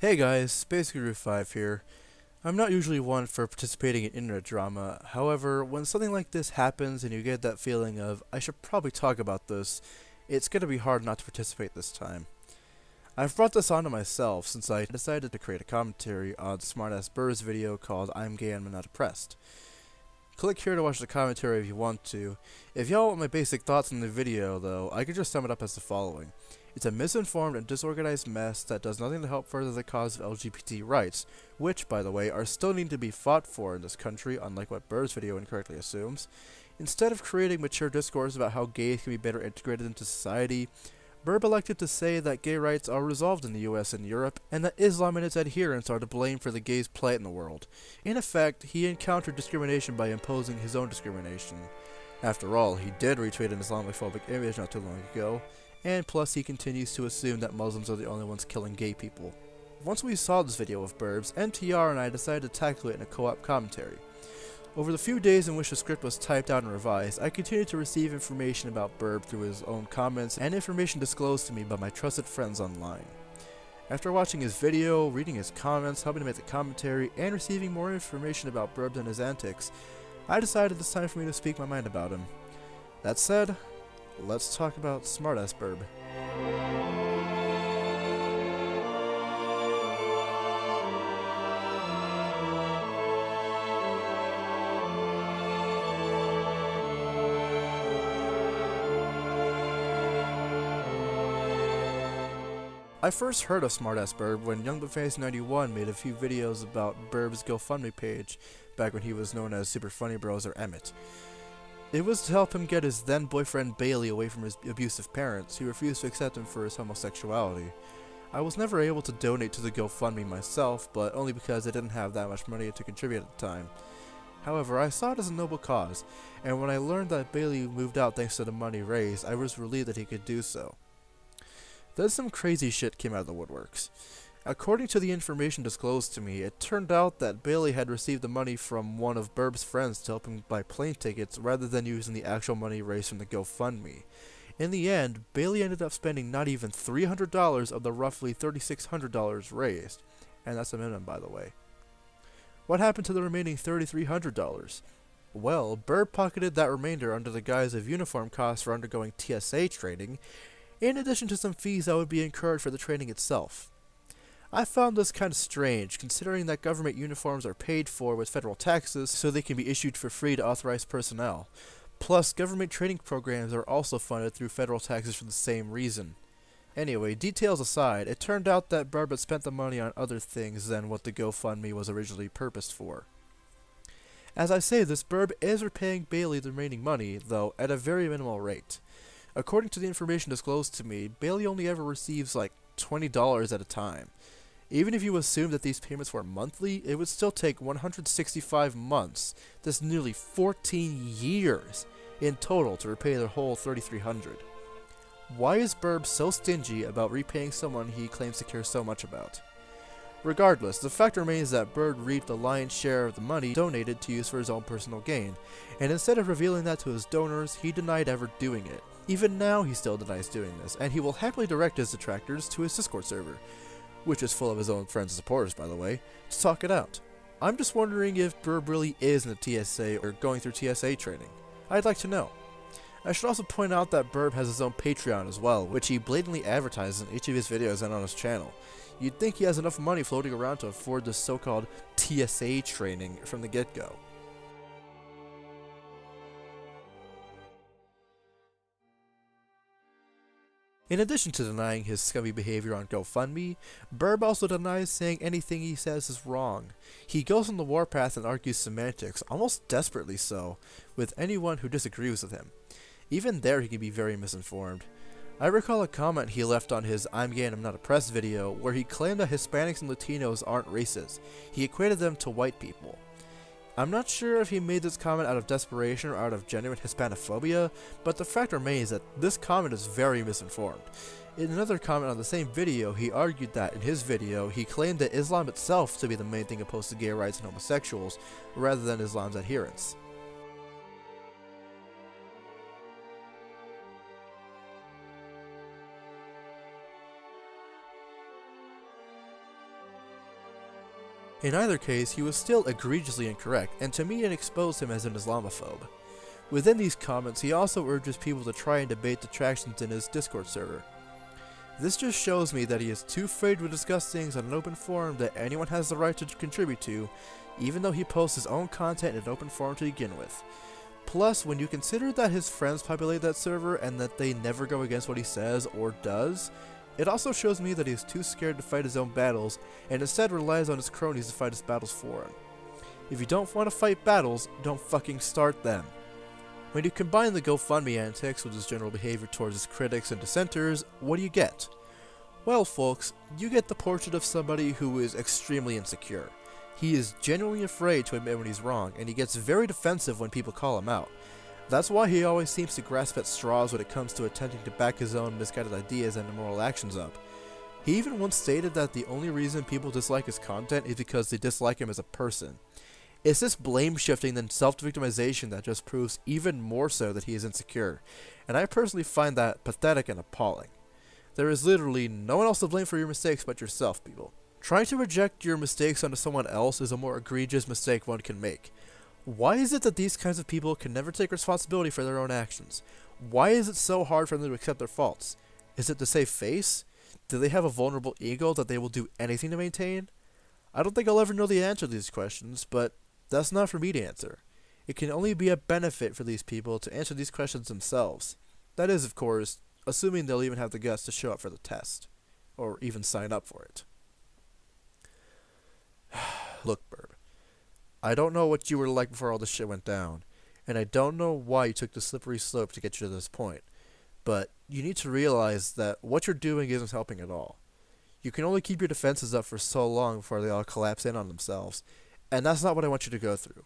Hey guys, Space Guru 5 here. I'm not usually one for participating in internet drama, however, when something like this happens and you get that feeling of, I should probably talk about this, it's gonna be hard not to participate this time. I've brought this onto myself since I decided to create a commentary on Smartass Birb's video called I'm Gay and I'm Not Oppressed. Click here to watch the commentary if you want to. If y'all want my basic thoughts on the video though, I could just sum it up as the following. It's a misinformed and disorganized mess that does nothing to help further the cause of LGBT rights, which, by the way, are still needing to be fought for in this country, unlike what Birb's video incorrectly assumes. Instead of creating mature discourse about how gays can be better integrated into society, Birb elected to say that gay rights are resolved in the US and Europe, and that Islam and its adherents are to blame for the gays' plight in the world. In effect, he encountered discrimination by imposing his own discrimination. After all, he did retweet an Islamophobic image not too long ago, and plus he continues to assume that Muslims are the only ones killing gay people. Once we saw this video of Birb's, MTR and I decided to tackle it in a co-op commentary. Over the few days in which the script was typed out and revised, I continued to receive information about Birb through his own comments and information disclosed to me by my trusted friends online. After watching his video, reading his comments, helping to make the commentary, and receiving more information about Birb and his antics, I decided it's time for me to speak my mind about him. That said, let's talk about Smartass Birb. I first heard of Smartass Birb when YoungButFantasy91 made a few videos about Birb's GoFundMe page, back when he was known as Super Funny Bros or Emmett. It was to help him get his then boyfriend Bailey away from his abusive parents, who refused to accept him for his homosexuality. I was never able to donate to the GoFundMe myself, but only because I didn't have that much money to contribute at the time. However, I saw it as a noble cause, and when I learned that Bailey moved out thanks to the money raised, I was relieved that he could do so. Then some crazy shit came out of the woodworks. According to the information disclosed to me, it turned out that Bailey had received the money from one of Birb's friends to help him buy plane tickets rather than using the actual money raised from the GoFundMe. In the end, Bailey ended up spending not even $300 of the roughly $3,600 raised. And that's a minimum, by the way. What happened to the remaining $3,300? Well, Birb pocketed that remainder under the guise of uniform costs for undergoing TSA training, in addition to some fees that would be incurred for the training itself. I found this kind of strange, considering that government uniforms are paid for with federal taxes so they can be issued for free to authorized personnel. Plus, government training programs are also funded through federal taxes for the same reason. Anyway, details aside, it turned out that Birb had spent the money on other things than what the GoFundMe was originally purposed for. As I say this, Birb is repaying Bailey the remaining money, though at a very minimal rate. According to the information disclosed to me, Bailey only ever receives like $20 at a time. Even if you assume that these payments were monthly, it would still take 165 months, that's nearly 14 years, in total to repay their whole $3,300. Why is Birb so stingy about repaying someone he claims to care so much about? Regardless, the fact remains that Birb reaped the lion's share of the money donated to use for his own personal gain, and instead of revealing that to his donors, he denied ever doing it. Even now he still denies doing this, and he will happily direct his detractors to his Discord server, which is full of his own friends and supporters, by the way, to talk it out. I'm just wondering if Birb really is in the TSA or going through TSA training. I'd like to know. I should also point out that Birb has his own Patreon as well, which he blatantly advertises in each of his videos and on his channel. You'd think he has enough money floating around to afford this so-called TSA training from the get-go. In addition to denying his scummy behavior on GoFundMe, Birb also denies saying anything he says is wrong. He goes on the warpath and argues semantics, almost desperately so, with anyone who disagrees with him. Even there he can be very misinformed. I recall a comment he left on his I'm Gay and I'm Not Oppressed video where he claimed that Hispanics and Latinos aren't racist. He equated them to white people. I'm not sure if he made this comment out of desperation or out of genuine Hispanophobia, but the fact remains that this comment is very misinformed. In another comment on the same video, he argued that in his video, he claimed that Islam itself to be the main thing opposed to gay rights and homosexuals, rather than Islam's adherents. In either case, he was still egregiously incorrect, and to me it exposed him as an Islamophobe. Within these comments, he also urges people to try and debate detractions in his Discord server. This just shows me that he is too afraid to discuss things on an open forum that anyone has the right to contribute to, even though he posts his own content in an open forum to begin with. Plus, when you consider that his friends populate that server and that they never go against what he says or does, it also shows me that he is too scared to fight his own battles and instead relies on his cronies to fight his battles for him. If you don't want to fight battles, don't fucking start them. When you combine the GoFundMe antics with his general behavior towards his critics and dissenters, what do you get? Well, folks, you get the portrait of somebody who is extremely insecure. He is genuinely afraid to admit when he's wrong, and he gets very defensive when people call him out. That's why he always seems to grasp at straws when it comes to attempting to back his own misguided ideas and immoral actions up. He even once stated that the only reason people dislike his content is because they dislike him as a person. It's this blame shifting and self-victimization that just proves even more so that he is insecure, and I personally find that pathetic and appalling. There is literally no one else to blame for your mistakes but yourself, people. Trying to project your mistakes onto someone else is a more egregious mistake one can make. Why is it that these kinds of people can never take responsibility for their own actions? Why is it so hard for them to accept their faults? Is it to save face? Do they have a vulnerable ego that they will do anything to maintain? I don't think I'll ever know the answer to these questions, but that's not for me to answer. It can only be a benefit for these people to answer these questions themselves. That is, of course, assuming they'll even have the guts to show up for the test, or even sign up for it. Look, Birb, I don't know what you were like before all this shit went down, and I don't know why you took the slippery slope to get you to this point, but you need to realize that what you're doing isn't helping at all. You can only keep your defenses up for so long before they all collapse in on themselves, and that's not what I want you to go through.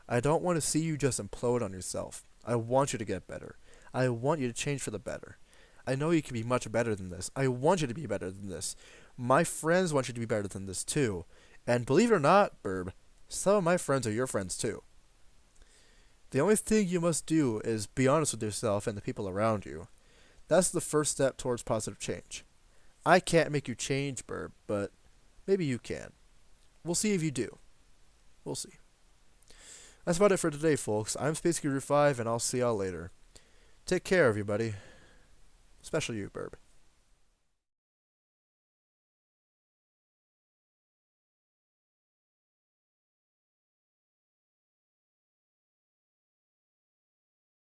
I don't want to see you just implode on yourself. I want you to get better. I want you to change for the better. I know you can be much better than this. I want you to be better than this. My friends want you to be better than this too. And believe it or not, Birb, some of my friends are your friends too. The only thing you must do is be honest with yourself and the people around you. That's the first step towards positive change. I can't make you change, Birb, but maybe you can. We'll see if you do. We'll see. That's about it for today, folks. I'm Space Guru 5, and I'll see y'all later. Take care, everybody. Especially you, Birb.